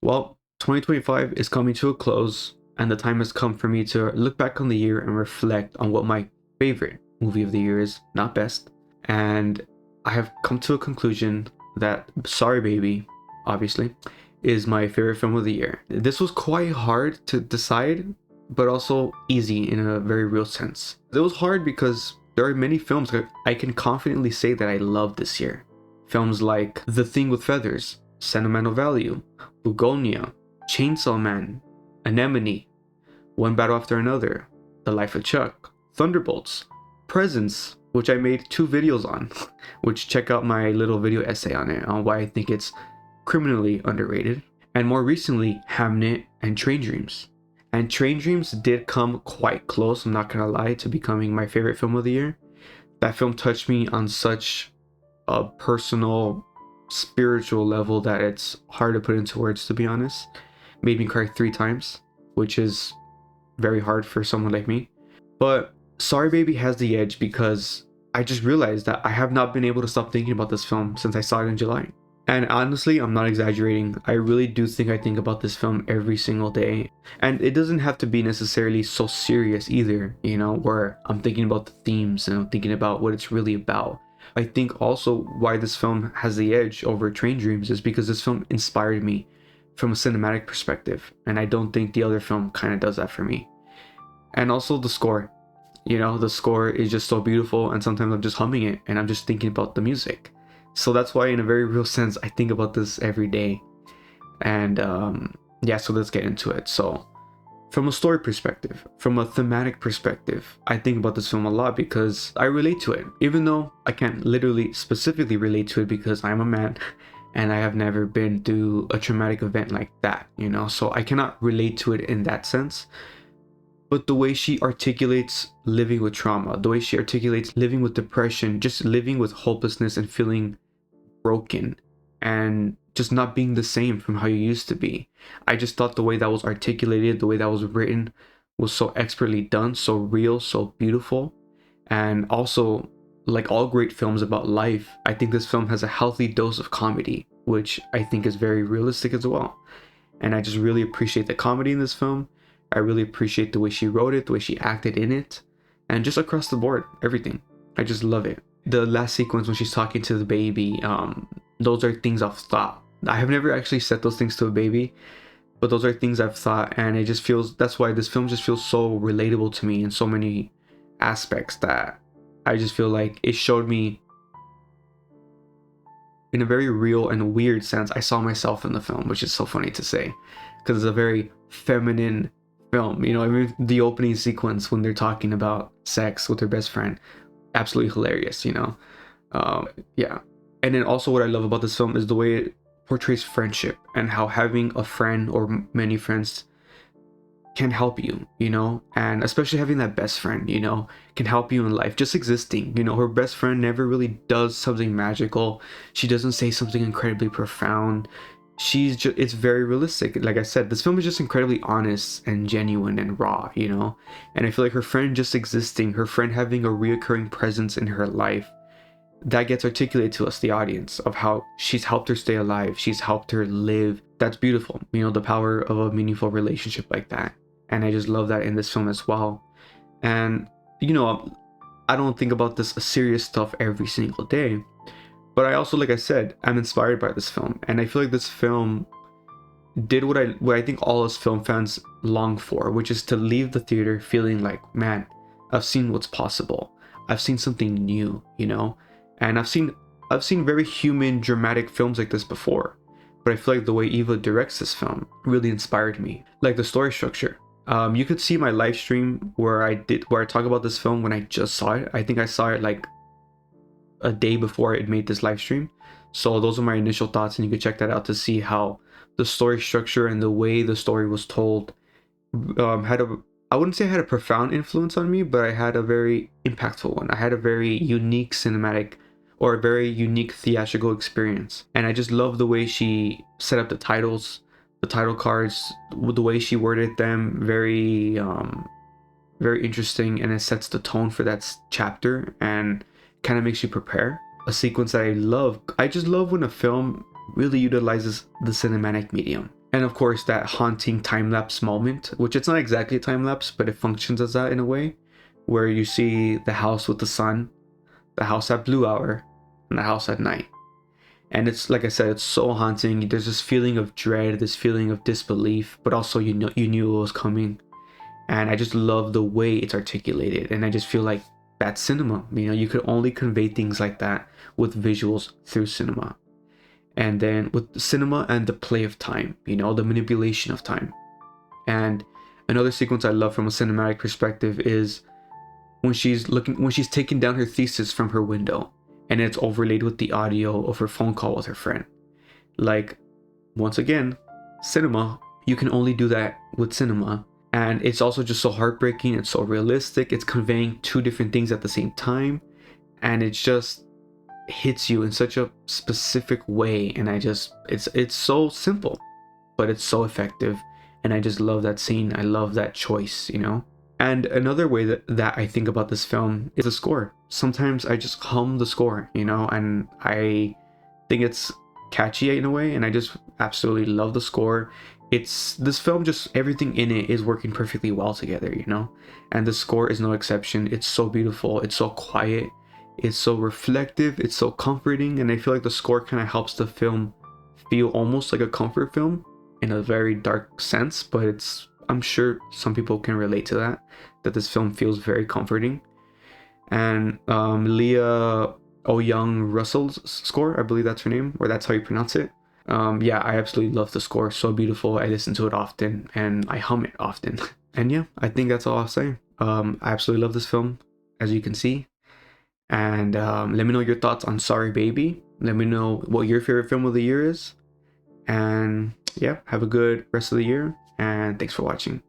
Well, 2025 is coming to a close, and the time has come for me to look back on the year and reflect on what my favorite movie of the year is, not best. And I have come to a conclusion that Sorry Baby, obviously, is my favorite film of the year. This was quite hard to decide, but also easy in a very real sense. It was hard because there are many films that I can confidently say that I love this year. Films like The Thing with Feathers, Sentimental Value, Bugonia, Chainsaw Man, Anemone, One Battle After Another, The Life of Chuck, Thunderbolts, Presence, which I made 2 videos on, which check out my little video essay on it, on why I think it's criminally underrated, and more recently, Hamnet and Train Dreams. And Train Dreams did come quite close, I'm not gonna lie, to becoming my favorite film of the year. That film touched me on such a personal, spiritual level that it's hard to put into words, to be honest. Made me cry 3 times, which is very hard for someone like me. But Sorry Baby has the edge because I just realized that I have not been able to stop thinking about this film since I saw it in July. And honestly, I'm not exaggerating. I really do think I think about this film every single day. And it doesn't have to be necessarily so serious either, where I'm thinking about the themes and I'm thinking about what it's really about. I think also why this film has the edge over Train Dreams is because this film inspired me from a cinematic perspective. And I don't think the other film kind of does that for me. And also the score. The score is just so beautiful, and sometimes I'm just humming it and I'm just thinking about the music. So that's why, in a very real sense, I think about this every day. And yeah, so let's get into it. So, from a story perspective, from a thematic perspective, I think about this film a lot because I relate to it, even though I can't literally specifically relate to it because I'm a man and I have never been through a traumatic event like that, so I cannot relate to it in that sense. But the way she articulates living with trauma, the way she articulates living with depression, just living with hopelessness and feeling broken and just not being the same from how you used to be. I just thought the way that was articulated, the way that was written was so expertly done, so real, so beautiful. And also, like all great films about life, I think this film has a healthy dose of comedy, which I think is very realistic as well. And I just really appreciate the comedy in this film. I really appreciate the way she wrote it, the way she acted in it, and just across the board, everything. I just love it. The last sequence when she's talking to the baby, those are things I've thought. I have never actually said those things to a baby, but those are things I've thought, and it just feels, that's why this film just feels so relatable to me in so many aspects, that I just feel like it showed me, in a very real and weird sense, I saw myself in the film, which is so funny to say, because it's a very feminine film. I mean, the opening sequence when they're talking about sex with her best friend, absolutely hilarious. Yeah. And then also what I love about this film is the way it portrays friendship and how having a friend or many friends can help you, and especially having that best friend, can help you in life. Just existing, her best friend never really does something magical. She doesn't say something incredibly profound. It's very realistic. Like I said, this film is just incredibly honest and genuine and raw, and I feel like her friend just existing, her friend having a reoccurring presence in her life, that gets articulated to us, the audience, of how she's helped her stay alive, she's helped her live. That's beautiful, the power of a meaningful relationship like that. And I just love that in this film as well. And I don't think about this serious stuff every single day, but I also, like I said, I'm inspired by this film, and I feel like this film did what I think all us film fans long for, which is to leave the theater feeling like, man, I've seen what's possible. I've seen something new, and I've seen very human, dramatic films like this before, but I feel like the way Eva directs this film really inspired me. Like the story structure. You could see my live stream where I talk about this film when I just saw it. I think I saw it like a day before it made this live stream. So those are my initial thoughts, and you can check that out to see how the story structure and the way the story was told I wouldn't say it had a profound influence on me, but I had a very impactful one. I had a very unique cinematic, or a very unique theatrical experience. And I just love the way she set up the titles, the title cards, the way she worded them, very interesting, and it sets the tone for that chapter and kind of makes you prepare. A sequence that I love. I just love when a film really utilizes the cinematic medium. And of course, that haunting time lapse moment, which it's not exactly a time lapse, but it functions as that in a way, where you see the house with the sun, the house at blue hour, and the house at night. And it's like I said, it's so haunting. There's this feeling of dread, this feeling of disbelief, but also you knew it was coming. And I just love the way it's articulated. And I just feel like that's cinema. You know, you could only convey things like that with visuals through cinema. And then with cinema and the play of time, you know, the manipulation of time. And another sequence I love from a cinematic perspective is when she's taking down her thesis from her window, and it's overlaid with the audio of her phone call with her friend. Like, once again, cinema, you can only do that with cinema. And it's also just so heartbreaking, it's so realistic, it's conveying two different things at the same time, and it just hits you in such a specific way. And it's so simple, but it's so effective. And I just love that scene. I love that choice, you know. And another way that I think about this film is the score. Sometimes I just hum the score, you know, and I think it's catchy in a way, and I just absolutely love the score. It's this film, just everything in it is working perfectly well together, you know, and the score is no exception. It's so beautiful, it's so quiet, it's so reflective, it's so comforting, and I feel like the score kind of helps the film feel almost like a comfort film in a very dark sense, but I'm sure some people can relate to that this film feels very comforting. And Leah Young Russell's score, I believe that's her name, or that's how you pronounce it. Yeah, I absolutely love the score. So beautiful. I listen to it often and I hum it often. And yeah, I think that's all I'll say. I absolutely love this film, as you can see. And let me know your thoughts on Sorry Baby. Let me know what your favorite film of the year is. And yeah, have a good rest of the year. And thanks for watching.